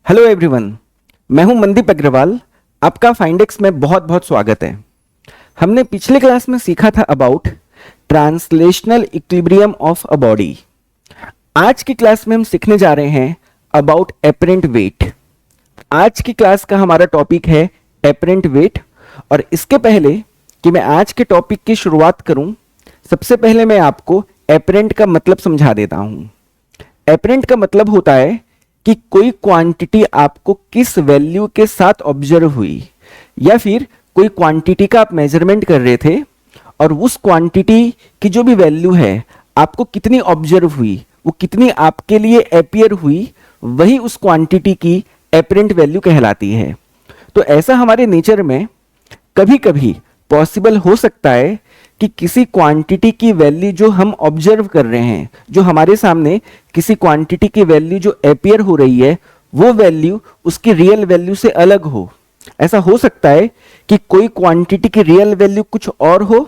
Hello everyone, मैं हूं मनदीप अग्रवाल। आपका फाइंडेक्स में बहुत बहुत स्वागत है। हमने पिछले क्लास में सीखा था about translational equilibrium of a body. आज की क्लास में हम सीखने जा रहे हैं अबाउट एपरेंट वेट। आज की क्लास का हमारा टॉपिक है एपरेंट वेट। और इसके पहले कि मैं आज के टॉपिक की शुरुआत करूं, सबसे पहले मैं आपको एपरेंट का मतलब समझा देता हूं। एपरेंट का मतलब होता है कि कोई क्वांटिटी आपको किस वैल्यू के साथ ऑब्जर्व हुई, या फिर कोई क्वांटिटी का आप मेजरमेंट कर रहे थे और उस क्वांटिटी की जो भी वैल्यू है आपको कितनी ऑब्जर्व हुई, वो कितनी आपके लिए अपीयर हुई, वही उस क्वांटिटी की एपरेंट वैल्यू कहलाती है। तो ऐसा हमारे नेचर में कभी कभी पॉसिबल हो सकता है कि किसी क्वांटिटी की वैल्यू जो हम ऑब्जर्व कर रहे हैं, जो हमारे सामने किसी क्वांटिटी की वैल्यू जो अपीयर हो रही है, वो वैल्यू उसकी रियल वैल्यू से अलग हो। ऐसा हो सकता है कि कोई क्वांटिटी की रियल वैल्यू कुछ और हो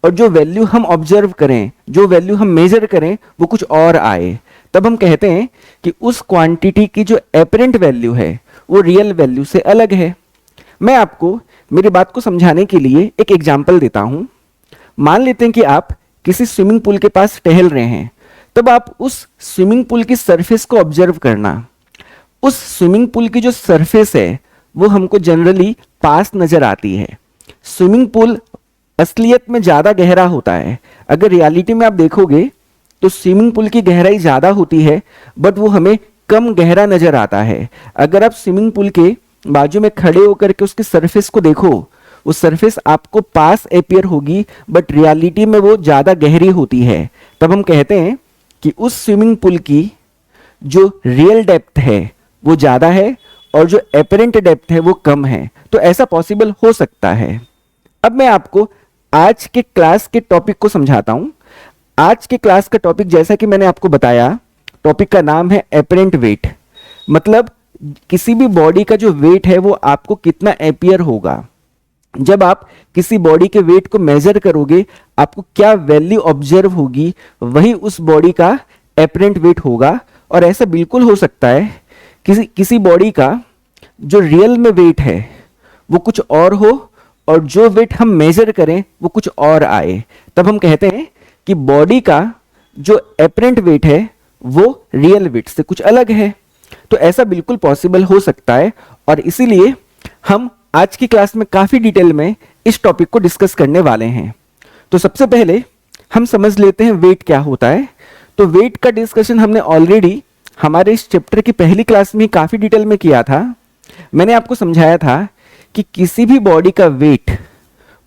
और जो वैल्यू हम ऑब्जर्व करें, जो वैल्यू हम मेजर करें, वो कुछ और आए। तब हम कहते हैं कि उस क्वांटिटी की जो अपरेंट वैल्यू है वो रियल वैल्यू से अलग है। मैं आपको मेरी बात को समझाने के लिए एक एग्जाम्पल देता हूं। मान लेते हैं कि आप किसी स्विमिंग पूल के पास टहल रहे हैं, तब आप उस स्विमिंग पूल की सरफेस को ऑब्जर्व करना। उस स्विमिंग पूल की जो सरफेस है वो हमको जनरली पास नजर आती है। स्विमिंग पूल असलियत में ज्यादा गहरा होता है। अगर रियलिटी में आप देखोगे तो स्विमिंग पूल की गहराई ज्यादा होती है, बट वो हमें कम गहरा नजर आता है। अगर आप स्विमिंग पूल के बाजू में खड़े होकर के उसकी सरफेस को देखो, वो सरफेस आपको पास अपीयर होगी, बट रियलिटी में वो ज्यादा गहरी होती है। तब हम कहते हैं कि उस स्विमिंग पूल की जो रियल डेप्थ है वो ज्यादा है और जो अपरेंट डेप्थ है वो कम है। तो ऐसा पॉसिबल हो सकता है। अब मैं आपको आज के क्लास के टॉपिक को समझाता हूं। आज के क्लास का टॉपिक, जैसा कि मैंने आपको बताया, टॉपिक का नाम है अपरेंट वेट। मतलब किसी भी बॉडी का जो वेट है वो आपको कितना अपीयर होगा। जब आप किसी बॉडी के वेट को मेजर करोगे, आपको क्या वैल्यू ऑब्जर्व होगी, वही उस बॉडी का अपरेंट वेट होगा। और ऐसा बिल्कुल हो सकता है किसी बॉडी का जो रियल में वेट है वो कुछ और हो और जो वेट हम मेजर करें वो कुछ और आए। तब हम कहते हैं कि बॉडी का जो अपरेंट वेट है वो रियल वेट से कुछ अलग है। तो ऐसा बिल्कुल पॉसिबल हो सकता है, और इसीलिए हम आज की क्लास में काफी डिटेल में इस टॉपिक को डिस्कस करने वाले हैं। तो सबसे पहले हम समझ लेते हैं वेट क्या होता है। तो वेट का डिस्कशन हमने ऑलरेडी हमारे इस चैप्टर की पहली क्लास में काफी डिटेल में किया था। मैंने आपको समझाया था कि किसी भी बॉडी का वेट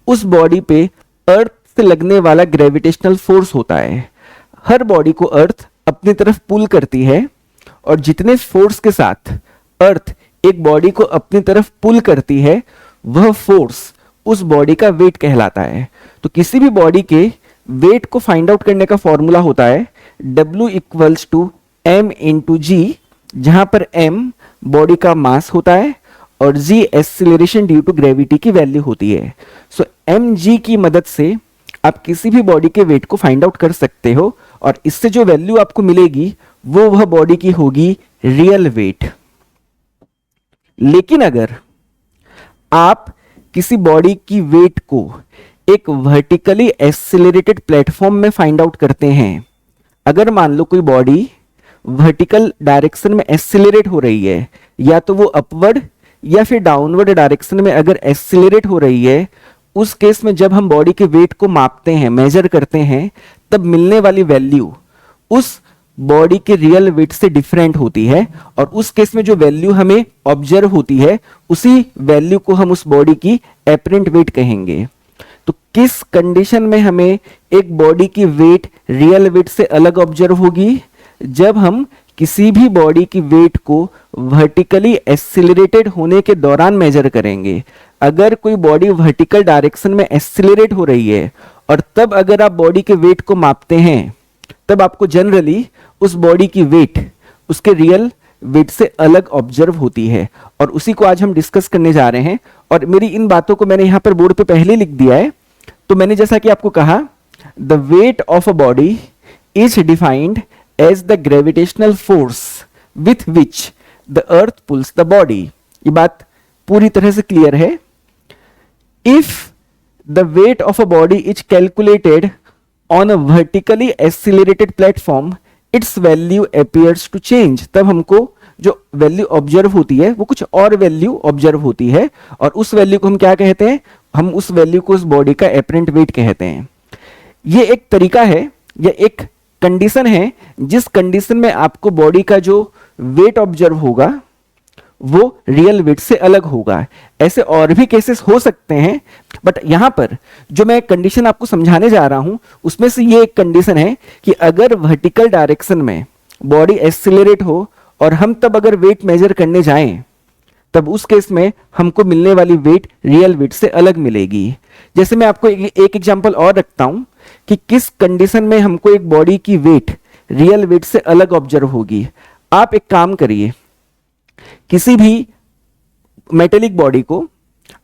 उस बॉडी पे अर्थ से लगने वाला ग्रेविटेशनल फोर्स होता है। हर बॉडी को अर्थ अपनी तरफ पुल करती है, और जितने फोर्स के साथ अर्थ एक बॉडी को अपनी तरफ पुल करती है, वह फोर्स उस बॉडी का वेट कहलाता है। तो किसी भी बॉडी के वेट को फाइंड आउट करने का फॉर्मूला होता है W equals to m into g, जहां पर m बॉडी का मास होता है और g acceleration due to gravity की वैल्यू होती है। सो mg की मदद से आप किसी भी बॉडी के वेट को फाइंड आउट कर सकते हो, और इससे जो वैल्यू आपको मिलेगी वो वह बॉडी की होगी रियल वेट। लेकिन अगर आप किसी बॉडी की वेट को एक वर्टिकली एक्सेलरेटेड प्लेटफॉर्म में फाइंड आउट करते हैं, अगर मान लो कोई बॉडी वर्टिकल डायरेक्शन में एक्सेलरेट हो रही है, या तो वो अपवर्ड या फिर डाउनवर्ड डायरेक्शन में अगर एक्सेलरेट हो रही है, उस केस में जब हम बॉडी के वेट को मापते हैं, मेजर करते हैं, तब मिलने वाली वैल्यू उस बॉडी के रियल वेट से डिफरेंट होती है। और उस केस में जो वैल्यू हमें ऑब्जर्व होती है, उसी वैल्यू को हम उस बॉडी की अपरेंट वेट कहेंगे। तो किस कंडीशन में हमें एक बॉडी की वेट रियल वेट से अलग ऑब्जर्व होगी? जब हम किसी भी बॉडी की वेट को वर्टिकली एक्सीलरेटेड होने के दौरान मेजर करेंगे। अगर कोई बॉडी वर्टिकल डायरेक्शन में एक्सीलरेट हो रही है और तब अगर आप बॉडी के वेट को मापते हैं, तब आपको जनरली उस बॉडी की वेट उसके रियल वेट से अलग ऑब्जर्व होती है। और उसी को आज हम डिस्कस करने जा रहे हैं। और मेरी इन बातों को मैंने यहां पर बोर्ड पे पहले लिख दिया है। तो मैंने जैसा कि आपको कहा, the weight of a body is defined as the gravitational force with which the earth pulls the body. ये बात पूरी तरह से क्लियर है। If the weight of a body is calculated on a vertically accelerated platform, its value appears to change. तब हमको जो value observe होती है वो कुछ और वैल्यू ऑब्जर्व होती है, और उस वैल्यू को हम क्या कहते हैं? हम उस वैल्यू को उस बॉडी का एपरेंट वेट कहते हैं। ये एक तरीका है या एक कंडीशन है जिस कंडीशन में आपको बॉडी का जो वेट ऑब्जर्व होगा वो रियल वेट से अलग होगा। ऐसे और भी केसेस हो सकते हैं, बट यहां पर जो मैं कंडीशन आपको समझाने जा रहा हूं उसमें से ये एक कंडीशन है कि अगर वर्टिकल डायरेक्शन में बॉडी एक्सीलरेट हो और हम तब अगर वेट मेजर करने जाएं, तब उस केस में हमको मिलने वाली वेट रियल वेट से अलग मिलेगी। जैसे मैं आपको एक एग्जांपल और रखता हूं कि किस कंडीशन में हमको एक बॉडी की वेट रियल वेट से अलग ऑब्जर्व होगी। आप एक काम करिए, किसी भी मेटेलिक बॉडी को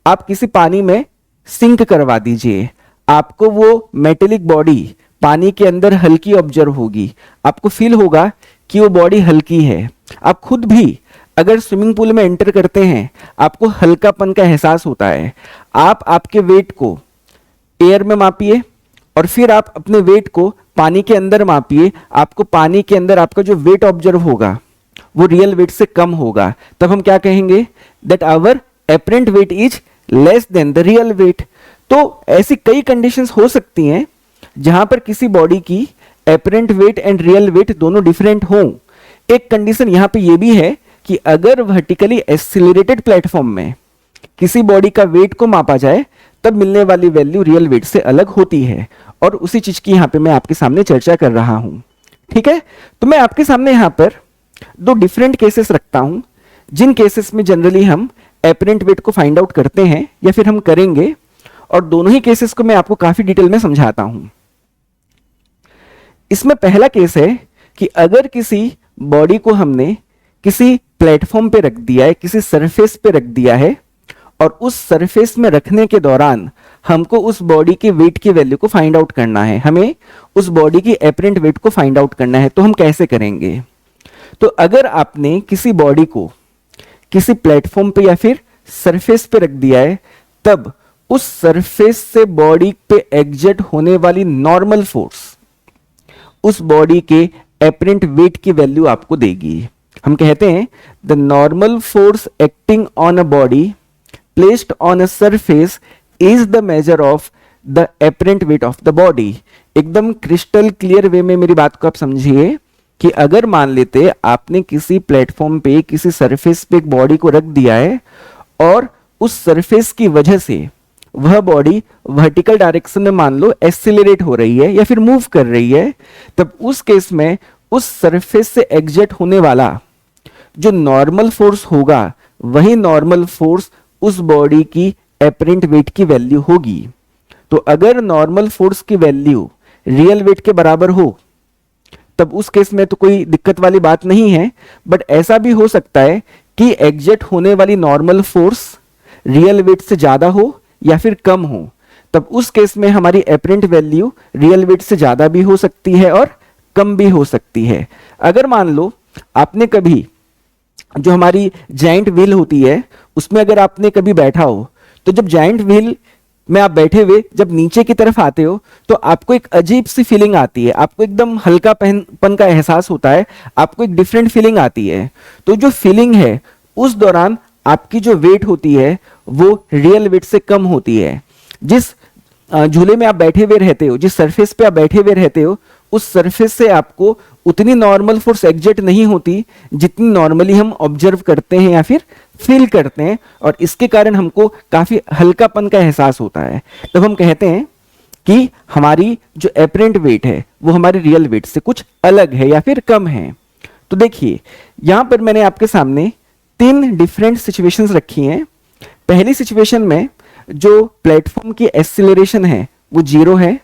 आप किसी पानी में सिंक करवा दीजिए, आपको वो मेटेलिक बॉडी पानी के अंदर हल्की ऑब्जर्व होगी। आपको फील होगा कि वो बॉडी हल्की है। आप खुद भी अगर स्विमिंग पूल में एंटर करते हैं, आपको हल्कापन का एहसास होता है। आप आपके वेट को एयर में मापिए और फिर आप अपने वेट को पानी के अंदर मापिए, आपको पानी के अंदर आपका जो वेट ऑब्जर्व होगा वो रियल वेट से कम होगा। तब हम क्या कहेंगे? That our apparent weight is less than the real weight. तो ऐसी कई कंडीशंस हो सकती हैं जहां पर किसी बॉडी की apparent weight and real weight दोनों डिफरेंट हों। एक कंडीशन यहां पे ये भी है कि अगर वर्टिकली एक्सिलरेटेड प्लेटफॉर्म में किसी बॉडी का वेट को मापा जाए तब मिलने वाली वैल्यू रियल वेट से अलग होती है, और उसी चीज की यहां पे मैं आपके सामने चर्चा कर रहा हूं। ठीक है, तो मैं आपके सामने यहां पर दो डिफरेंट केसेस रखता हूं जिन केसेस में जनरली हम एपरेंट वेट को फाइंड आउट करते हैं या फिर हम करेंगे, और दोनों ही केसेस को मैं आपको काफी डिटेल में समझाता हूं। इसमें पहला केस है कि अगर किसी बॉडी को हमने किसी प्लेटफॉर्म पे रख दिया है, किसी सरफेस पे रख दिया है, और उस सरफेस में रखने के दौरान हमको उस बॉडी के वेट की वैल्यू को फाइंड आउट करना है, हमें उस बॉडी की एपरेंट वेट को फाइंड आउट करना है। तो हम कैसे करेंगे? तो अगर आपने किसी बॉडी को किसी प्लेटफॉर्म पे या फिर सरफेस पे रख दिया है, तब उस सरफेस से बॉडी पे एग्जर्ट होने वाली नॉर्मल फोर्स उस बॉडी के एपरेंट वेट की वैल्यू आपको देगी। हम कहते हैं the normal force acting on a body placed on a surface is the measure of the apparent weight of the body. एकदम क्रिस्टल क्लियर वे में मेरी बात को आप समझिए कि अगर मान लेते आपने किसी प्लेटफॉर्म पे किसी सरफेस पे एक बॉडी को रख दिया है और उस सरफेस की वजह से वह बॉडी वर्टिकल डायरेक्शन में मान लो एक्सीलरेट हो रही है या फिर मूव कर रही है, तब उस केस में उस सरफेस से एग्जर्ट होने वाला जो नॉर्मल फोर्स होगा वही नॉर्मल फोर्स उस बॉडी की एपरेंट वेट की वैल्यू होगी। तो अगर नॉर्मल फोर्स की वैल्यू रियल वेट के बराबर हो तब उस केस में तो कोई दिक्कत वाली बात नहीं है, बट ऐसा भी हो सकता है कि एग्जर्ट होने वाली नॉर्मल फोर्स रियल वेट से ज्यादा हो या फिर कम हो। तब उस केस में हमारी एपरेंट वैल्यू रियल वेट से ज्यादा भी हो सकती है और कम भी हो सकती है। अगर मान लो आपने कभी जो हमारी जाइंट व्हील होती है उसमें अगर आपने कभी बैठा हो, तो जब जाइंट व्हील में आप बैठे हुए जब नीचे की तरफ आते हो तो आपको एक अजीब सी फीलिंग आती है, आपको एकदम हल्का पन का एहसास होता है, आपको एक डिफरेंट फीलिंग आती है। तो जो फीलिंग है उस दौरान आपकी जो वेट होती है वो रियल वेट से कम होती है। जिस झूले में आप बैठे हुए रहते हो, जिस सरफेस पे आप बैठे हुए रहते हो, उस सरफेस से आपको उतनी नॉर्मल फोर्स एग्जर्ट नहीं होती जितनी नॉर्मली हम ऑब्जर्व करते हैं या फिर फील करते हैं, और इसके कारण हमको काफी हल्कापन का एहसास होता है। तब हम कहते हैं कि हमारी जो एपरेंट वेट है वो हमारी रियल वेट से कुछ अलग है या फिर कम है। तो देखिए यहां पर मैंने आपके सामने 3 डिफरेंट सिचुएशंस रखी हैं। पहली सिचुएशन में जो प्लेटफॉर्म की एक्सीलरेशन है वो 0 है।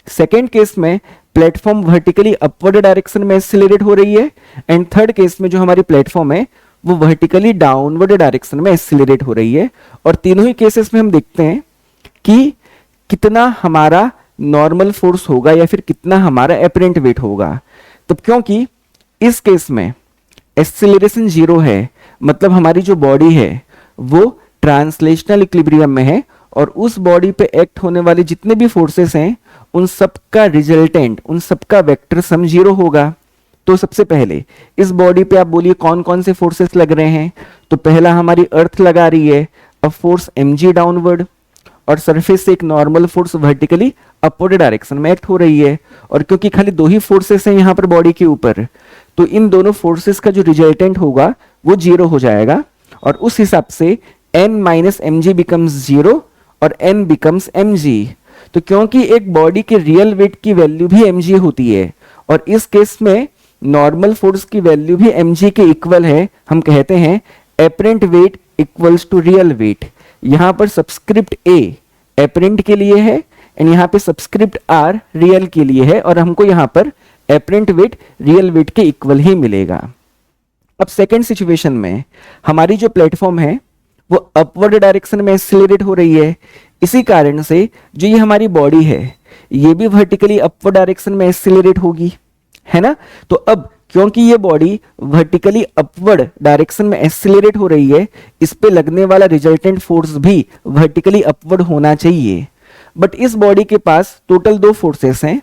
सेकेंड केस में प्लेटफॉर्म वर्टिकली अपवर्ड डायरेक्शन में एक्सीलरेट हो रही है, एंड थर्ड केस में जो हमारी प्लेटफॉर्म है वो वर्टिकली डाउनवर्ड डायरेक्शन में एक्सीलरेट हो रही है। और तीनों ही केसेस में हम देखते हैं कि कितना हमारा नॉर्मल फोर्स होगा या फिर कितना हमारा एपरेंट वेट होगा। तब क्योंकि इस केस में एक्सीलरेशन जीरो है, मतलब हमारी जो बॉडी है वो ट्रांसलेशनल इक्विलिब्रियम में है और उस बॉडी पे एक्ट होने वाले जितने भी फोर्सेस हैं उन सबका रिजल्टेंट, उन सबका वेक्टर सम जीरो होगा। तो सबसे पहले इस बॉडी पे आप बोलिए कौन कौन से फोर्सेस लग रहे हैं। तो पहला हमारी अर्थ लगा रही है अ फोर्स mg डाउनवर्ड, और सरफेस से एक normal force vertically upward direction में एक्ट हो रही है। और क्योंकि खाली दो ही फोर्सेस हैं यहाँ पर बॉडी के ऊपर, तो इन दोनों फोर्सेस का जो रिजल्टेंट होगा वो जीरो हो जाएगा और उस हिसाब से n minus m g becomes zero और n बिकम्स mg। तो क्योंकि एक बॉडी के रियल वेट की वैल्यू भी mg होती है और इस केस में नॉर्मल फोर्स की वैल्यू भी mg के इक्वल है, हम कहते हैं apparent weight equals to real weight. यहाँ पर सब्सक्रिप्ट a एपरेंट के लिए है एंड यहाँ पे सब्सक्रिप्ट r रियल के लिए है और हमको यहाँ पर एपरेंट वेट रियल वेट के इक्वल ही मिलेगा। अब सेकेंड सिचुएशन में हमारी जो प्लेटफॉर्म है वो अपवर्ड डायरेक्शन में एक्सीलरेट हो रही है। इसी कारण से जो ये हमारी बॉडी है ये भी वर्टिकली अपवर्ड डायरेक्शन में एक्सीलरेट होगी, है ना। तो अब क्योंकि ये बॉडी वर्टिकली अपवर्ड डायरेक्शन में एक्सीलरेट हो रही है, इस पे लगने वाला रिजल्टेंट फोर्स भी वर्टिकली अपवर्ड होना चाहिए। बट इस बॉडी के पास टोटल दो फोर्सेस हैं,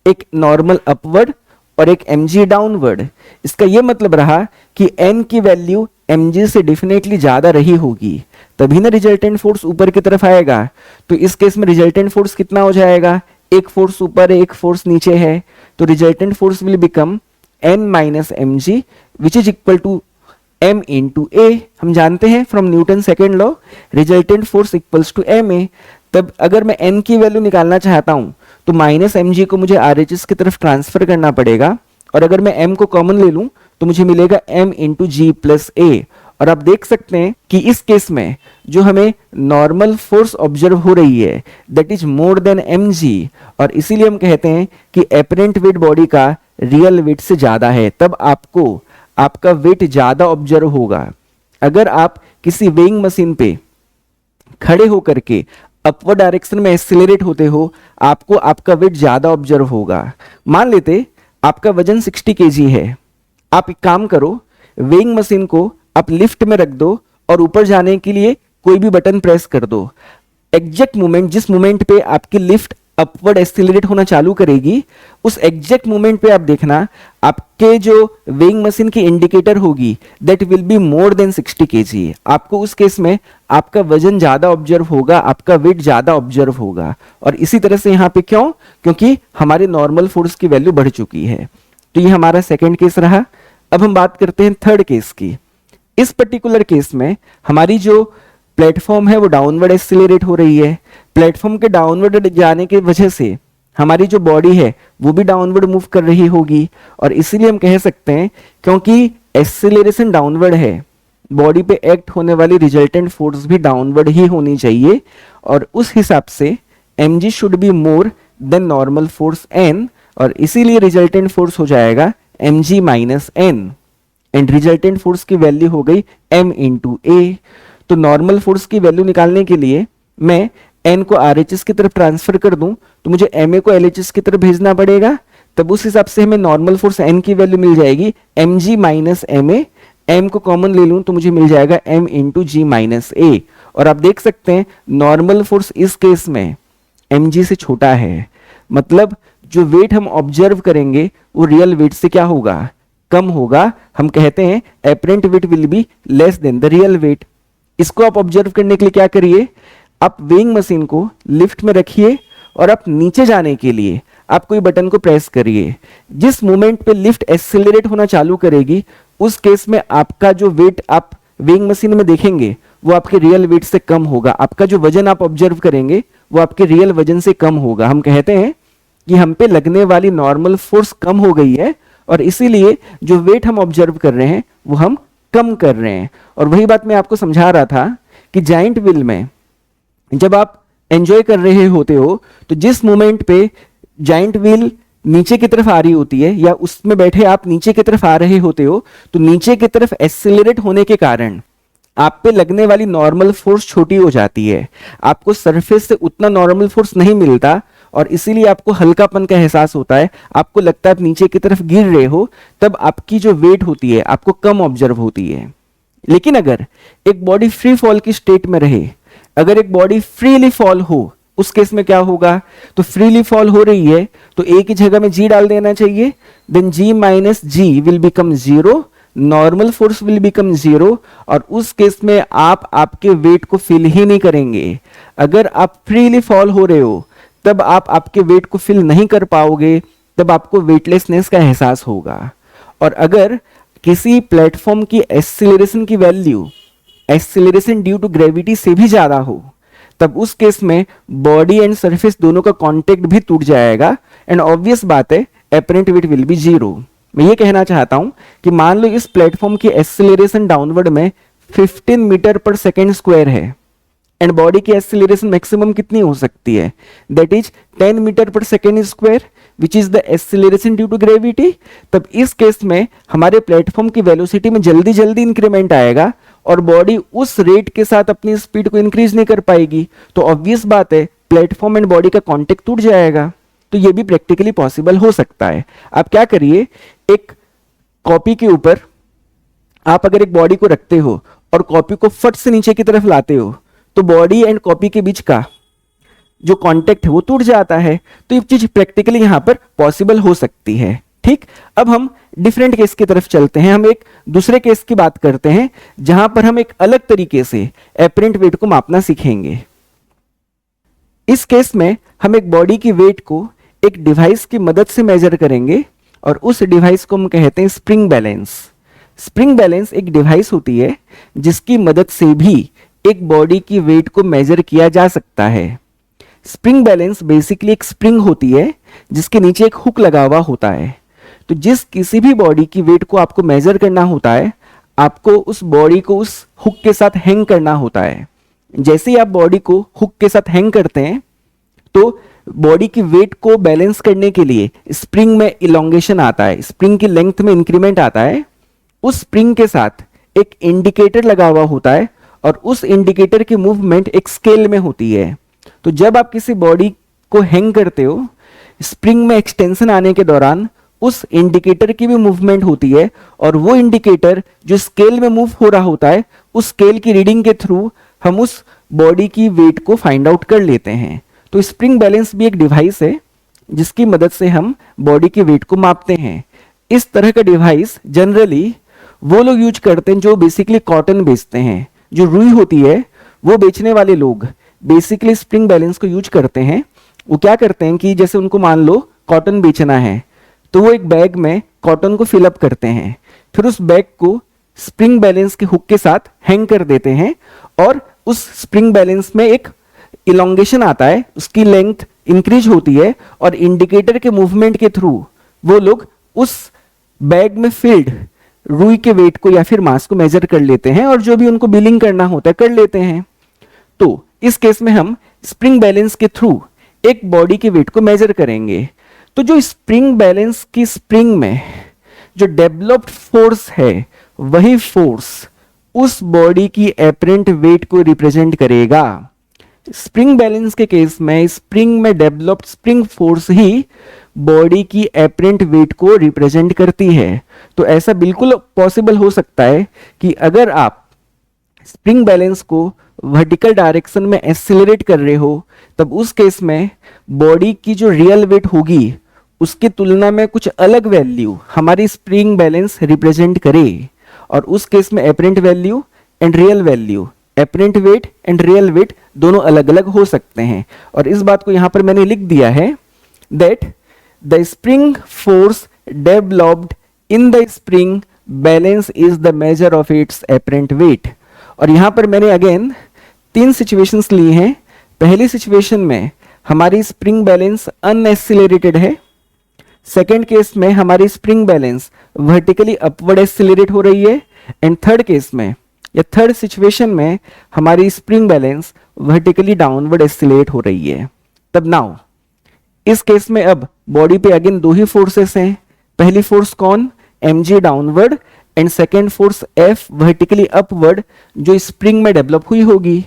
एक नॉर्मल अपवर्ड और एक mg डाउनवर्ड। इसका ये मतलब रहा कि n की वैल्यू mg से डेफिनेटली ज्यादा रही होगी, तभी ना रिजल्टेंट फोर्स ऊपर की तरफ आएगा। तो इस केस में रिजल्टेंट फोर्स कितना हो जाएगा, एक फोर्स ऊपर है एक फोर्स नीचे है, तो resultant force will become n minus mg which is equal to m into a। हम जानते हैं from Newton second law resultant force equals to ma। तब अगर मैं n की वैल्यू निकालना चाहता हूं तो माइनस mg को मुझे RHS की तरफ ट्रांसफर करना पड़ेगा और अगर मैं m को कॉमन ले लूं तो मुझे मिलेगा m into g plus a। और आप देख सकते हैं कि इस केस में जो हमें नॉर्मल फोर्स ऑब्जर्व हो रही है that is more than mg और इसीलिए हम कहते हैं कि एपरेंट वेट बॉडी का रियल वेट से ज्यादा है, तब आपको आपका वेट ज्यादा ऑब्जर्व होगा। अगर आप किसी वेइंग मशीन पे खड़े होकर के अपवर्ड डायरेक्शन में एक्सीलरेट होते हो आपको आपका वेट ज्यादा ऑब्जर्व होगा। मान लेते आपका वजन 60 kg है, आप एक काम करो वेइंग मशीन को आप लिफ्ट में रख दो और ऊपर जाने के लिए कोई भी बटन प्रेस कर दो। एग्जैक्ट मोमेंट जिस मोमेंट पे आपकी लिफ्ट अपवर्ड एक्सीलरेट होना चालू करेगी उस एग्जैक्ट मोमेंट पे आप देखना आपके जो वेइंग मशीन की इंडिकेटर होगी that will be more then 60 kg। आपको उस केस में आपका वजन ज्यादा ऑब्जर्व होगा, आपका वेट ज्यादा ऑब्जर्व होगा। और इसी तरह से यहाँ पे क्यों, क्योंकि हमारे नॉर्मल फोर्स की वैल्यू बढ़ चुकी है। तो ये हमारा सेकेंड केस रहा। अब हम बात करते हैं थर्ड केस की। इस पर्टिकुलर केस में हमारी जो प्लेटफॉर्म है वो डाउनवर्ड एक्सीलरेट हो रही है। प्लेटफॉर्म के डाउनवर्ड जाने की वजह से हमारी जो बॉडी है वो भी डाउनवर्ड मूव कर रही होगी और इसीलिए हम कह सकते हैं क्योंकि एक्सीलरेशन डाउनवर्ड है बॉडी पे एक्ट होने वाली रिजल्टेंट फोर्स भी डाउनवर्ड ही होनी चाहिए और उस हिसाब से mg should be more then normal force n और इसीलिए रिजल्टेंट फोर्स हो जाएगा mg minus n and resultant force की वैल्यू हो गई m इंटू a। तो नॉर्मल फोर्स की वैल्यू निकालने के लिए मैं n को RHS की तरफ ट्रांसफर कर दूं तो मुझे ma को LHS की तरफ भेजना पड़ेगा, तब उस हिसाब से हमें नॉर्मल फोर्स n की वैल्यू मिल जाएगी mg माइनस ma। m को कॉमन ले लूं तो मुझे मिल जाएगा m into g minus a। और आप देख सकते हैं नॉर्मल फोर्स इस केस में mg से छोटा है, मतलब जो वेट हम ऑब्जर्व करेंगे वो रियल वेट से क्या होगा, कम होगा। हम कहते हैं apparent weight will be less than the real weight. इसको आप ऑब्जर्व करने के लिए क्या करिए, आप वेइंग मशीन को लिफ्ट में रखिए और आप नीचे जाने के लिए आप कोई बटन को प्रेस करिए। जिस मोमेंट पे लिफ्ट एक्सीलरेट होना चालू करेगी उस केस में आपका जो वेट आप वेइंग मशीन में देखेंगे वो आपके रियल वेट से कम होगा। आपका जो वजन आप ऑब्जर्व करेंगे वो आपके रियल वजन से कम होगा। हम कहते हैं कि हम पे लगने वाली नॉर्मल फोर्स कम हो गई है और इसीलिए जो वेट हम ऑब्जर्व कर रहे हैं वो हम कम कर रहे हैं। और वही बात मैं आपको समझा रहा था कि जाइंट व्हील में जब आप एंजॉय कर रहे होते हो तो जिस मोमेंट पे जाइंट व्हील नीचे की तरफ आ रही होती है या उसमें बैठे आप नीचे की तरफ आ रहे होते हो तो नीचे की तरफ एक्सीलरेट होने के कारण आप पे लगने वाली नॉर्मल फोर्स छोटी हो जाती है, आपको सरफेस से उतना नॉर्मल फोर्स नहीं मिलता और इसीलिए आपको हल्कापन का एहसास होता है, आपको लगता है आप नीचे की तरफ गिर रहे हो, तब आपकी जो वेट होती है आपको कम ऑब्जर्व होती है। लेकिन अगर एक बॉडी फ्री फॉल की स्टेट में रहे, अगर एक बॉडी फ्रीली फॉल हो, उस केस में क्या होगा, तो फ्रीली फॉल हो रही है तो ए की जगह में जी डाल देना चाहिए, then g minus g will become zero, normal force will become zero, और उस केस में आप आपके वेट को फील ही नहीं करेंगे। अगर आप फ्रीली फॉल हो रहे हो तब आप आपके वेट को फील नहीं कर पाओगे, तब आपको वेटलेसनेस का एहसास होगा। और अगर किसी प्लेटफॉर्म की एक्सीलरेशन की value acceleration due to gravity से भी ज्यादा हो, तब उस केस में बॉडी एंड सरफेस दोनों का कांटेक्ट भी टूट जाएगा, एंड ऑब्वियस बात है apparent weight will B zero. मैं ये कहना चाहता हूं कि मान लो इस प्लेटफॉर्म की एक्सीलरेशन डाउनवर्ड में 15 मीटर पर सेकेंड स्क्वायर है, एंड बॉडी की एक्सीलरेशन मैक्सिमम कितनी हो सकती है, that is 10 metre per second square, which is the acceleration due to gravity. तब इस केस में हमारे प्लेटफॉर्म की वेलोसिटी में जल्दी जल्दी इंक्रीमेंट आएगा और बॉडी उस रेट के साथ अपनी स्पीड को इंक्रीज नहीं कर पाएगी, तो ऑब्वियस बात है प्लेटफॉर्म एंड बॉडी का कांटेक्ट टूट जाएगा। तो ये भी प्रैक्टिकली पॉसिबल हो सकता है। आप क्या करिए, एक कॉपी के ऊपर आप अगर एक बॉडी को रखते हो और कॉपी को फट से नीचे की तरफ लाते हो, तो बॉडी एंड कॉपी के बीच का जो कांटेक्ट है वो टूट जाता है। तो ये चीज प्रैक्टिकली यहां पर पॉसिबल हो सकती है। ठीक, अब हम डिफरेंट केस की तरफ चलते हैं। हम एक दूसरे केस की बात करते हैं जहां पर हम एक अलग तरीके से एपरेंट वेट को मापना सीखेंगे। इस केस में हम एक बॉडी की वेट को एक डिवाइस की मदद से मेजर करेंगे और उस डिवाइस को हम कहते हैं स्प्रिंग बैलेंस। स्प्रिंग बैलेंस एक डिवाइस होती है जिसकी मदद से भी एक बॉडी की वेट को मेजर किया जा सकता है। स्प्रिंग बैलेंस बेसिकली एक स्प्रिंग होती है जिसके नीचे एक हुक लगा हुआ होता है। तो जिस किसी भी बॉडी की वेट को आपको मेजर करना होता है, आपको उस बॉडी को उस हुक के साथ हैंग करना होता है। जैसे ही आप बॉडी को हुक के साथ हैंग करते हैं, तो बॉडी की वेट को बैलेंस करने के लिए स्प्रिंग में इलोंगेशन आता है, स्प्रिंग की लेंथ में इंक्रीमेंट आता है। उस स्प्रिंग के साथ एक इंडिकेटर लगा हुआ होता है और उस इंडिकेटर की मूवमेंट एक स्केल में होती है। तो जब आप किसी बॉडी को हैंग करते हो, स्प्रिंग में एक्सटेंशन आने के दौरान उस इंडिकेटर की भी मूवमेंट होती है, और वो इंडिकेटर जो स्केल में मूव हो रहा होता है, उस स्केल की रीडिंग के थ्रू हम उस बॉडी की वेट को फाइंड आउट कर लेते हैं। तो स्प्रिंग बैलेंस भी एक डिवाइस है जिसकी मदद से हम बॉडी की वेट को मापते हैं। इस तरह का डिवाइस जनरली वो लोग यूज करते हैं जो बेसिकली कॉटन बेचते हैं। जो रुई होती है वो बेचने वाले लोग बेसिकली स्प्रिंग बैलेंस को यूज करते हैं। वो क्या करते हैं कि जैसे उनको मान लो कॉटन बेचना है, तो वो एक बैग में कॉटन को फिलअप करते हैं, फिर उस बैग को स्प्रिंग बैलेंस के हुक के साथ हैंग कर देते हैं, और उस स्प्रिंग बैलेंस में एक इलोंगेशन आता है, उसकी लेंथ इंक्रीज होती है, और इंडिकेटर के मूवमेंट के थ्रू वो लोग उस बैग में फिल्ड रुई के वेट को या फिर मास को मेजर कर लेते हैं, और जो भी उनको बिलिंग करना होता है कर लेते हैं। तो इस केस में हम स्प्रिंग बैलेंस के थ्रू एक बॉडी के वेट को मेजर करेंगे। तो जो स्प्रिंग बैलेंस की स्प्रिंग में जो डेवलप्ड फोर्स है, वही फोर्स उस बॉडी की एपरेंट वेट को रिप्रेजेंट करेगा। स्प्रिंग बैलेंस के केस में स्प्रिंग में डेवलप्ड स्प्रिंग फोर्स ही बॉडी की एपरेंट वेट को रिप्रेजेंट करती है। तो ऐसा बिल्कुल पॉसिबल हो सकता है कि अगर आप स्प्रिंग बैलेंस को वर्टिकल डायरेक्शन में एक्सीलरेट कर रहे हो, तब उस केस में बॉडी की जो रियल वेट होगी उसकी तुलना में कुछ अलग वैल्यू हमारी स्प्रिंग बैलेंस रिप्रेजेंट करे, और उस केस में apparent value and real value, apparent weight and real weight दोनों अलग अलग हो सकते हैं। और इस बात को यहां पर मैंने लिख दिया है that the spring force developed in the spring balance is the measure of its apparent wait. और यहां पर मैंने अगेन 3 सिचुएशंस ली हैं। पहली सिचुएशन में हमारी स्प्रिंग बैलेंस अनएक्सीलरेटेड है, सेकेंड केस में हमारी spring balance vertically upward accelerate हो रही है, एंड थर्ड केस में या थर्ड सिचुएशन में हमारी spring balance vertically downward accelerate हो रही है। तब नाउ इस केस में अब बॉडी पे अगेन 2 ही फोर्सेस हैं। पहली फोर्स कौन, mg downward, and second force F vertically upward जो स्प्रिंग में डेवलप हुई होगी।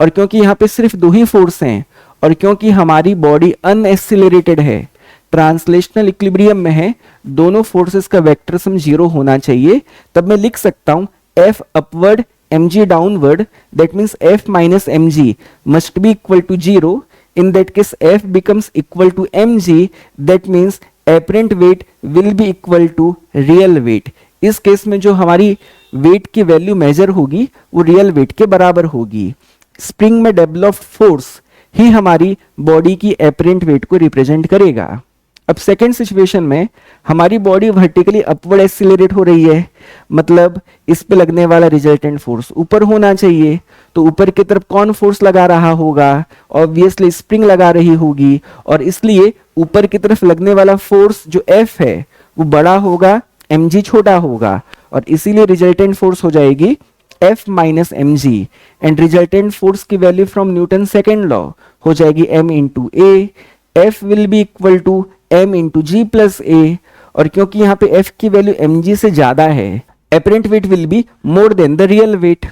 और क्योंकि यहाँ पे सिर्फ 2 ही फोर्स हैं और क्योंकि हमारी बॉडी अनएक्सिलरेटेड है, ट्रांसलेशनल इक्विलिब्रियम में है, दोनों फोर्सेस का वेक्टर सम 0 होना चाहिए, तब मैं लिख सकता हूं F upward mg downward, that means F minus mg must be equal to 0. In that case F becomes equal to mg, that means apparent weight will be equal to real weight. इस case में जो हमारी wait की value major होगी वो real wait के बराबर होगी. स्प्रिंग में डेवलप्ड फोर्स ही हमारी बॉडी की एपरेंट वेट को रिप्रेजेंट करेगा. अब सेकेंड सिचुएशन में हमारी बॉडी वर्टिकली अपवर्ड एक्सीलरेट हो रही है, मतलब इस पे लगने वाला रिजल्टेंट फोर्स ऊपर होना चाहिए. तो ऊपर की तरफ कौन फोर्स लगा रहा होगा? ऑब्वियसली स्प्रिंग लगा रही होगी, और इसलिए ऊपर की तरफ लगने वाला फोर्स जो F है वो बड़ा होगा, mg छोटा होगा, और इसीलिए रिजल्टेंट फोर्स हो जाएगी F minus mg. And resultant force की value from Newton second law हो जाएगी m into a. F will be equal to m into g plus a, और क्योंकि यहाँ पे F की वैल्यू mg से ज्यादा है, apparent weight will be more than the real weight.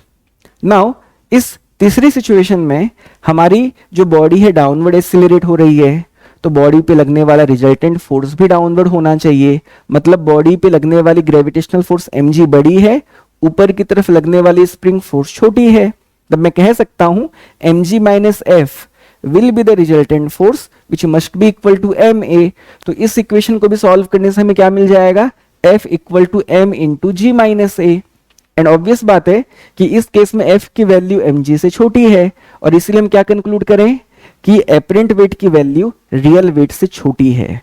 Now इस तीसरी सिचुएशन में हमारी जो बॉडी है डाउनवर्ड एक्सीलरेट हो रही है, तो बॉडी पे लगने वाला रिजल्टेंट फोर्स भी डाउनवर्ड होना चाहिए, मतलब बॉडी पे लगने वाली ग्रेविटेशनल फोर्स mg बड़ी है, ऊपर की तरफ लगने वाली स्प्रिंग फोर्स छोटी है. तब मैं कह सकता हूं mg minus F will be the resultant force which must be equal to ma. तो इस इक्वेशन को भी सॉल्व करने से हमें क्या मिल जाएगा? F equal to m into g minus a. And obvious बात है कि इस केस में F की वैल्यू mg से छोटी है, और इसलिए हम क्या कंक्लूड करें कि एपरेंट वेट की वैल्यू रियल वेट से छोटी है.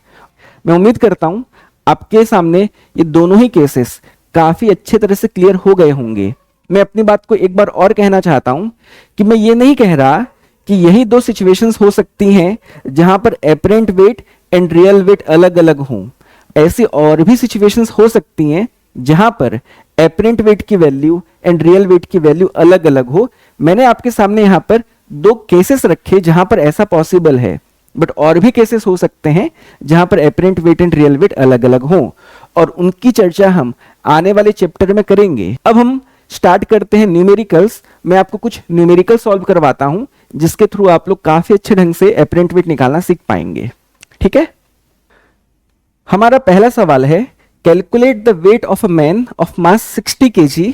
मैं उम्मीद करता हूं आपके सामने ये दोनों ही केसेस काफी अच्छे तरह से क्लियर हो गए होंगे. मैं अपनी बात को एक बार और कहना चाहता हूं कि मैं ये नहीं कह रहा कि यही दो सिचुएशंस हो सकती हैं जहां पर apparent weight and real weight अलग अलग हों. ऐसी और भी सिचुएशंस हो सकती हैं जहां पर एपरेंट वेट की वैल्यू एंड रियल वेट की वैल्यू अलग अलग हो. मैंने आपके सामने यहां पर दो केसेस रखे जहां पर ऐसा पॉसिबल है, बट और भी केसेस हो सकते हैं जहां पर apparent weight and real weight अलग अलग हों, और उनकी चर्चा हम आने वाले चैप्टर में करेंगे. अब हम स्टार्ट करते हैं न्यूमेरिकल्स. मैं आपको कुछ न्यूमेरिकल सॉल्व करवाता हूं जिसके थ्रू आप लोग काफी अच्छे ढंग से एपरेंट वेट निकालना सीख पाएंगे. ठीक है, हमारा पहला सवाल है calculate the weight of a man of mass 60 kg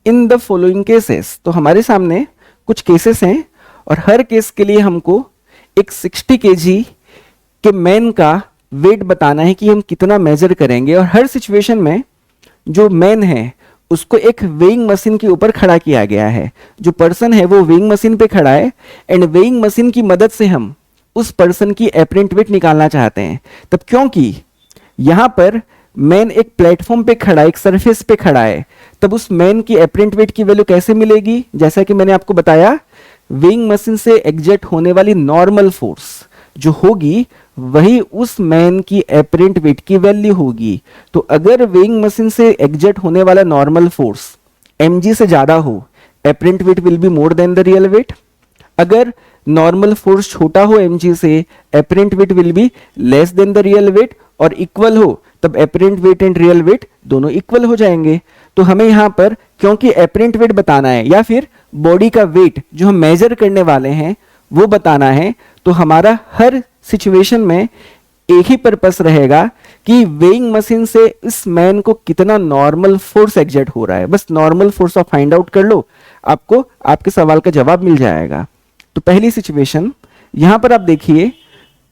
in the following cases. तो हमारे सामने कुछ केसेस हैं और हर केस के लिए हमको एक 60 kg के मैन का वेट बताना है कि हम कितना मेजर करेंगे, और हर सिचुएशन में जो मैन है उसको एक वेइंग मशीन के ऊपर खड़ा किया गया है. जो पर्सन है वो वेइंग मशीन पे खड़ा है, एंड वेइंग मशीन की मदद से हम उस पर्सन की एपरेंट वेट निकालना चाहते हैं. तब क्योंकि यहां पर मैन एक प्लेटफॉर्म पे खड़ा है, एक सरफेस पे खड़ा है, तब उस मैन की एपरेंट वेट की वैल्यू कैसे मिलेगी? जैसा कि मैंने आपको बताया, वेइंग मशीन से एग्जर्ट होने वाली नॉर्मल फोर्स जो होगी वही उस मैन की एपरेंट वेट की वैल्यू होगी. तो अगर वेइंग मशीन से एग्जर्ट होने वाला नॉर्मल फोर्स mg से ज्यादा हो, apparent weight will be more than the real weight. अगर नॉर्मल फोर्स छोटा हो mg से, apparent weight will be less than the real weight, और इक्वल हो तब apparent weight and real weight दोनों इक्वल हो जाएंगे. तो हमें यहां पर क्योंकि एपरेंट वेट बताना है या फिर बॉडी का वेट जो हम मेजर करने वाले हैं वो बताना है, तो हमारा हर सिचुएशन में एक ही पर्पस रहेगा कि वेइंग मशीन से इस मैन को कितना नॉर्मल फोर्स एग्जर्ट हो रहा है. बस नॉर्मल फोर्स आप फाइंड आउट कर लो, आपको आपके सवाल का जवाब मिल जाएगा. तो पहली सिचुएशन यहां पर आप देखिए,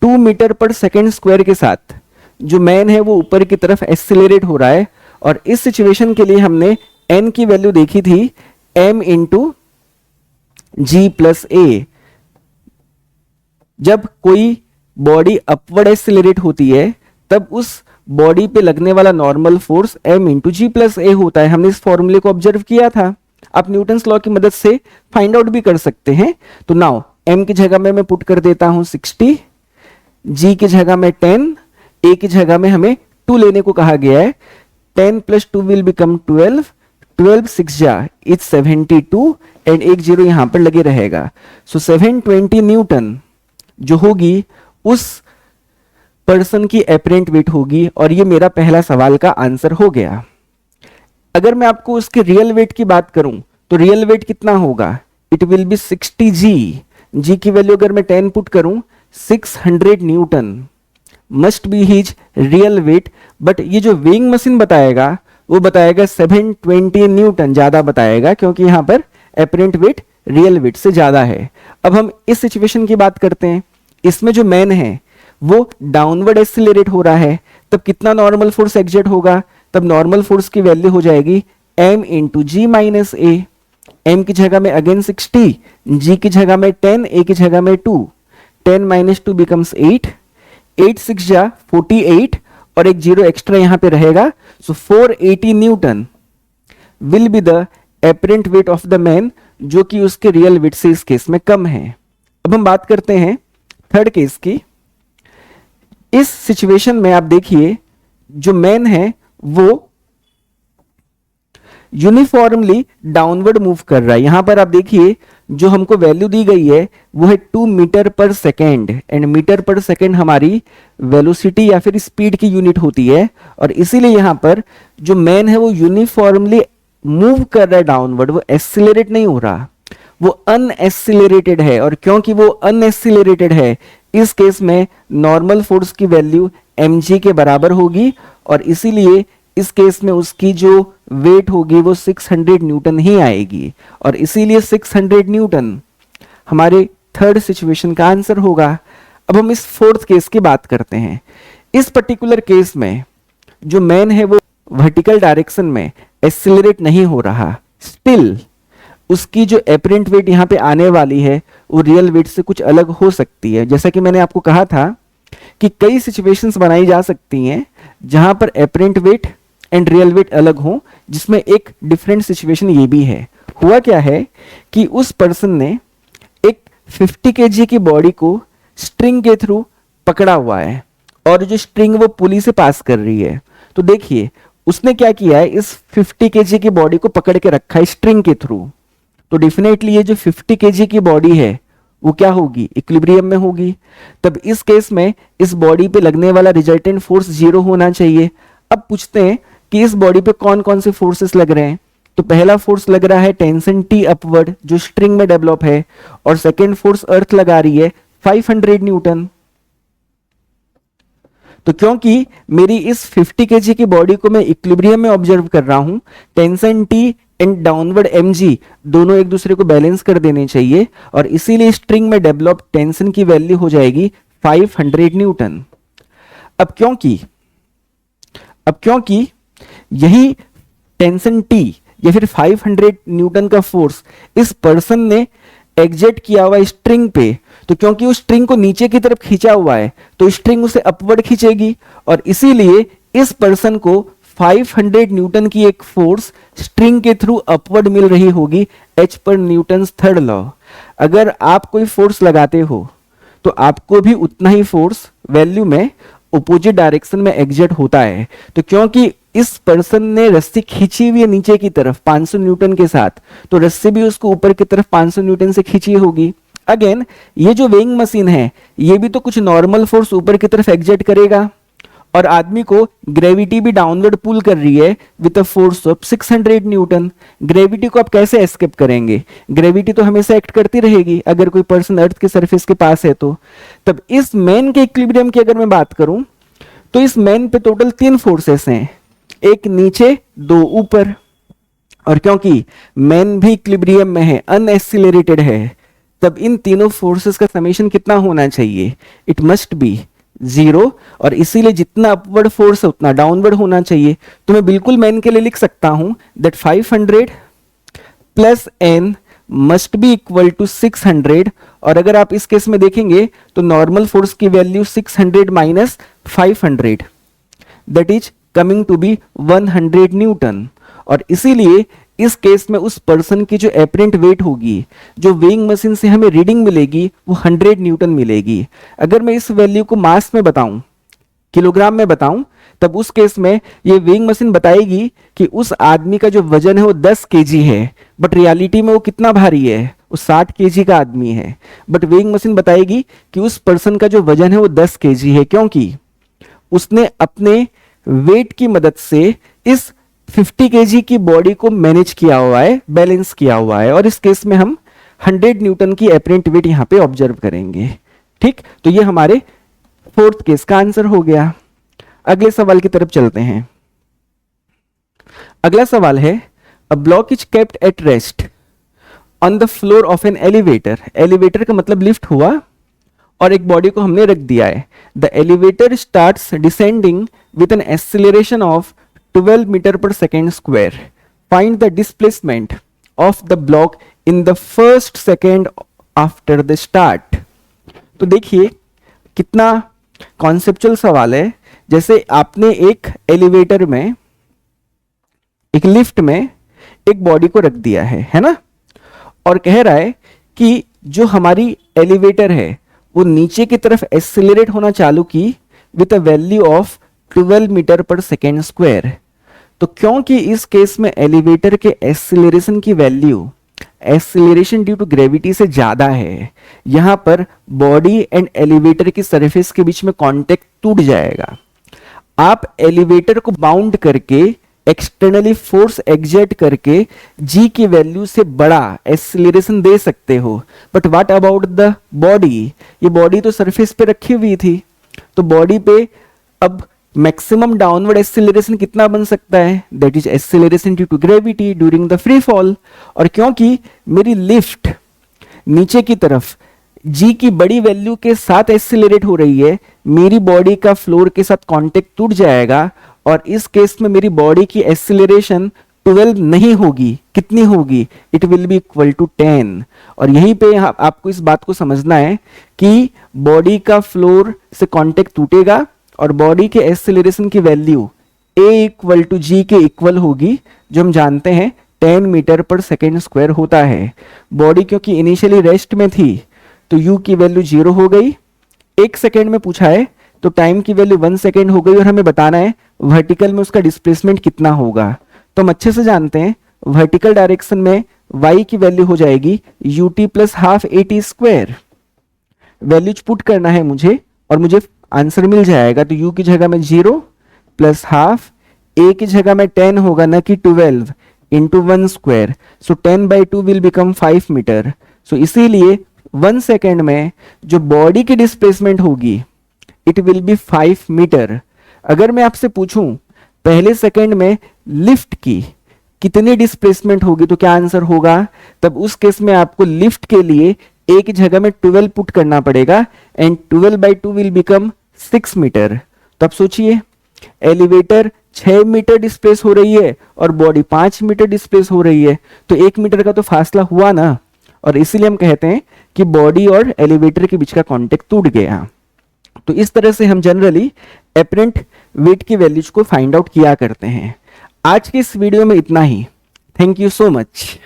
2 मीटर पर सेकेंड स्क्वायर के साथ जो मैन है वो ऊपर की तरफ एक्सीलरेट हो रहा है, और इस सिचुएशन के लिए हमने n की वैल्यू देखी थी m इंटू जी प्लस ए. जब कोई बॉडी अपवर्ड एक्सीलरेट होती है तब उस बॉडी पे लगने वाला normal force m into g plus ए होता है. हमने इस फॉर्मूले को ऑब्जर्व किया था. आप न्यूटन्स लॉ की मदद से फाइंड आउट भी कर सकते हैं. तो नाउ m की जगह में मैं पुट कर देता हूं 60, g की जगह में 10, a की जगह में हमें 2 लेने को कहा गया है. 10 प्लस 2 विल बिकम 12, 12 6 जा इज 72, एंड एक जीरो यहां पर लगे रहेगा. सो 720 न्यूटन जो होगी उस पर्सन की एपरेंट वेट होगी, और ये मेरा पहला सवाल का आंसर हो गया. अगर मैं आपको उसके रियल वेट की बात करूं तो रियल वेट कितना होगा? It will be 60 g. G की वैल्यू अगर मैं 10 पुट करूं 600 newton must be his real weight, but ये जो वेइंग मशीन बताएगा वो बताएगा 720 न्यूटन, ज्यादा बताएगा क्योंकि यहां पर एपरेंट वेट रियल वेट से ज्यादा है। अब हम इस सिचुएशन की बात करते हैं, इसमें जो मैन है वो डाउनवर्ड एक्सीलरेट हो रहा है, तब कितना नॉर्मल फोर्स एग्जर्ट होगा, तब नॉर्मल फोर्स की वैल्यू हो जाएगी m इंटू जी माइनस ए। m की जगह में अगेन 60, g की जगह में 10, a की जगह में 2, 10 माइनस 2 बिकम्स 8, 8 6 जा 48 और एक जीरो एक्स्ट्रा यहां पे रहेगा, सो 480 Newton will be the apparent weight of the man, जो कि उसके रियल वेट से इस केस में कम है। अब हम बात करते हैं थर्ड केस की। इस सिचुएशन में आप देखिए जो मैन है वो यूनिफॉर्मली डाउनवर्ड मूव कर रहा है। यहां पर आप देखिए जो हमको वैल्यू दी गई है वो है 2 metre per second, and metre per second हमारी वेलोसिटी या फिर स्पीड की यूनिट होती है, और इसीलिए यहां पर जो मैन है वो यूनिफॉर्मली मूव कर रहा है डाउनवर्ड, वो एक्सीलरेट नहीं हो रहा, वो अनएक्सीलरेटेड है। और क्योंकि वो अनएक्सीलरेटेड है इस केस में नॉर्मल फोर्स की वैल्यू mg के बराबर होगी, और इसीलिए इस केस में उसकी जो वेट होगी वो 600 न्यूटन ही आएगी, और इसीलिए 600 न्यूटन हमारे थर्ड सिचुएशन का आंसर होगा। अब हम इस फोर्थ केस की बात करते हैं। इस पर्टिकुलर केस में जो मैन है वो वर्टिकल डायरेक्शन में एक्सीलरेट नहीं हो रहा, स्टिल उसकी जो एपरेंट वेट यहाँ पे आने वाली है वो रियल वेट से कुछ अलग हो सकती है। जैसा कि मैंने आपको कहा था कि कई सिचुएशंस बनाई जा सकती हैं जहां पर apparent weight and real weight अलग हो, जिसमें एक डिफरेंट सिचुएशन ये भी है। हुआ क्या है कि उस पर्सन ने एक 50 केजी की बॉडी को स्ट्रिंग के थ्रू पकड़ा हुआ है, और जो स्ट्रिंग वो पुली से पास कर रही है। तो देखिए उसने क्या किया है, इस 50 केजी की बॉडी को पकड़ के रखा है स्ट्रिंग के थ्रू, तो डेफिनेटली ये जो 50 केजी की बॉडी है वो क्या होगी, इक्विलिब्रियम में होगी। तब इस केस में इस बॉडी पे लगने वाला रिजल्टेंट फोर्स 0 होना चाहिए। अब पूछते हैं कि इस बॉडी पे कौन कौन से फोर्सेस लग रहे हैं। तो पहला फोर्स लग रहा है टेंशन टी अपवर्ड जो स्ट्रिंग में डेवलप है, और सेकेंड फोर्स अर्थ लगा रही है 500 न्यूटन। तो क्योंकि मेरी इस 50 केजी की बॉडी को मैं इक्विलिब्रियम में ऑब्जर्व कर रहा हूं, tension T and downward mg दोनों एक दूसरे को बैलेंस कर देने चाहिए, और इसीलिए स्ट्रिंग में डेवलप टेंशन की वैल्यू हो जाएगी 500 न्यूटन। अब क्योंकि यही टेंशन टी या फिर 500 न्यूटन का फोर्स इस पर्सन ने एग्जर्ट किया हुआ स्ट्रिंग पे, तो क्योंकि उस स्ट्रिंग को नीचे की तरफ खींचा हुआ है तो स्ट्रिंग उसे अपवर्ड खींचेगी, और इसीलिए इस पर्सन को 500 न्यूटन की एक फोर्स स्ट्रिंग के थ्रू अपवर्ड मिल रही होगी एच पर न्यूटन्स थर्ड लॉ। अगर आप कोई फोर्स लगाते हो तो आपको भी उतना ही फोर्स वैल्यू में अपोजिट डायरेक्शन में एग्जर्ट होता है। तो क्योंकि इस पर्सन ने रस्सी खींची हुई है नीचे की तरफ 500 न्यूटन के साथ, तो रस्सी भी उसको ऊपर की तरफ 500 न्यूटन से खींची होगी। अगेन ये जो वेइंग मशीन है ये भी तो कुछ नॉर्मल फोर्स ऊपर की तरफ एग्जर्ट करेगा, और आदमी को ग्रेविटी भी डाउनवर्ड पुल कर रही है with a force of 600 Newton. Gravity को आप कैसे एस्केप करेंगे, ग्रेविटी तो हमेशा एक्ट करती रहेगी अगर कोई पर्सन अर्थ के सरफेस के पास है तो। तब इस मैन के इक्विलिब्रियम की अगर मैं बात करूं तो इस मैन पे टोटल 3 फोर्सेस हैं, एक नीचे 2 ऊपर, और क्योंकि मैन भी इक्विलिब्रियम में है, अनएक्सीलरेटेड है, तब इन तीनों फोर्सेस का समेशन कितना होना चाहिए, इट मस्ट बी 0, और इसीलिए जितना अपवर्ड फोर्स है उतना डाउनवर्ड होना चाहिए। तो मैं बिल्कुल मैन के लिए लिख सकता हूं that 500 plus n must be equal to 600, और अगर आप इस केस में देखेंगे तो नॉर्मल फोर्स की value 600 minus 500 that is coming to be 100 newton, और इसीलिए इस केस में उस पर्सन की जो एपरेंट वेट होगी, जो वेइंग मशीन से हमें रीडिंग मिलेगी वो 100 न्यूटन मिलेगी। अगर मैं इस वैल्यू को मास में बताऊं, किलोग्राम में बताऊं, तब उस केस में ये वेइंग मशीन बताएगी कि उस आदमी का जो वजन है वो 10 केजी है, बट रियलिटी में वो कितना भारी है, वो 60 केजी का आदमी है। बट वेइंग मशीन बताएगी कि उस पर्सन का जो वजन है वो 10 केजी है, क्योंकि उसने अपने वेट की मदद से इस 50 केजी की बॉडी को मैनेज किया हुआ है, बैलेंस किया हुआ है। और इस केस में हम 100 न्यूटन की एपरेंट वेट यहां पे ऑब्जर्व करेंगे। ठीक, तो ये हमारे फोर्थ केस का आंसर हो गया। अगले सवाल की तरफ चलते हैं। अगला सवाल है, a block is kept at rest on the floor of an elevator. Elevator का मतलब लिफ्ट हुआ और एक बॉडी को हमने रख दिया है। The elevator starts descending with an acceleration of 12 metre per second square. Find the displacement of the block in the first second after the start. तो देखिए कितना कॉन्सेप्चुअल सवाल है। जैसे आपने एक एलिवेटर में, एक लिफ्ट में एक बॉडी को रख दिया है ना, और कह रहा है कि जो हमारी एलिवेटर है वो नीचे की तरफ एक्सेलरेट होना चालू की with a value of 12 metre per second square. तो क्योंकि इस केस में एलिवेटर के एक्सेलरेशन की value acceleration due to gravity से ज्यादा है, यहां पर बॉडी एंड एलिवेटर की सरफेस के बीच में कांटेक्ट टूट जाएगा। आप एलिवेटर को बाउंड करके एक्सटर्नली फोर्स एग्जर्ट करके जी की वैल्यू से बड़ा एक्सेलरेशन दे सकते हो, but what about the body? ये बॉडी तो सरफेस पे रखी हुई थी, तो बॉडी पे अब मैक्सिमम डाउनवर्ड एक्सेलरेशन कितना बन सकता है? That is acceleration due to gravity during the free fall. और क्योंकि मेरी लिफ्ट नीचे की तरफ जी की बड़ी वैल्यू के साथ एक्सेलरेट हो रही है, मेरी बॉडी का फ्लोर के साथ कांटेक्ट टूट जाएगा और इस केस में मेरी बॉडी की एक्सेलरेशन 12 नहीं होगी, कितनी होगी? It will be equal to 10। और यहीं पे आपको इस बात को समझना है कि बॉडी का फ्लोर से कांटेक्ट टूटेगा और बॉडी के एक्सेलरेशन की वैल्यू a इक्वल टू जी के इक्वल होगी, जो हम जानते हैं 10 मीटर पर सेकेंड स्क्वायर होता है। बॉडी क्योंकि इनिशियली रेस्ट में थी तो u की वैल्यू 0 हो गई। 1 सेकेंड में पूछा है तो टाइम की वैल्यू 1 सेकेंड हो गई और हमें बताना है वर्टिकल में उसका डिस्प्लेसमेंट कितना होगा। तो हम अच्छे से जानते हैं वर्टिकल डायरेक्शन में y की वैल्यू हो जाएगी ut plus half at square. Values put करना है मुझे और मुझे आंसर मिल जाएगा। तो u की जगह में 0 प्लस हाफ, a की जगह में 10 होगा ना कि 12 into 1 square. So 10/2 will become 5 metre. So इसीलिए 1 सेकेंड में जो बॉडी की डिस्प्लेसमेंट होगी इट विल बी 5 मीटर। अगर मैं आपसे पूछूं पहले सेकेंड में लिफ्ट की कितनी डिस्प्लेसमेंट होगी तो क्या आंसर होगा? तब उस केस में आपको लिफ्ट के लिए एक जगह में 12 पुट करना पड़ेगा एंड 12/2 विल बिकम 6 मीटर। तब सोचिए एलिवेटर 6 मीटर डिस्प्लेस हो रही है और बॉडी 5 मीटर डिस्प्लेस हो रही है, तो 1 मीटर का तो फासला हुआ ना। और इसीलिए हम कहते हैं कि बॉडी और एलिवेटर के बीच का कांटेक्ट टूट गया। तो इस तरह से हम जनरली एपरेंट वेट की वैल्यूज को फाइंड आउट किया करते हैं। आज के इस वीडियो में इतना ही। Thank you so much.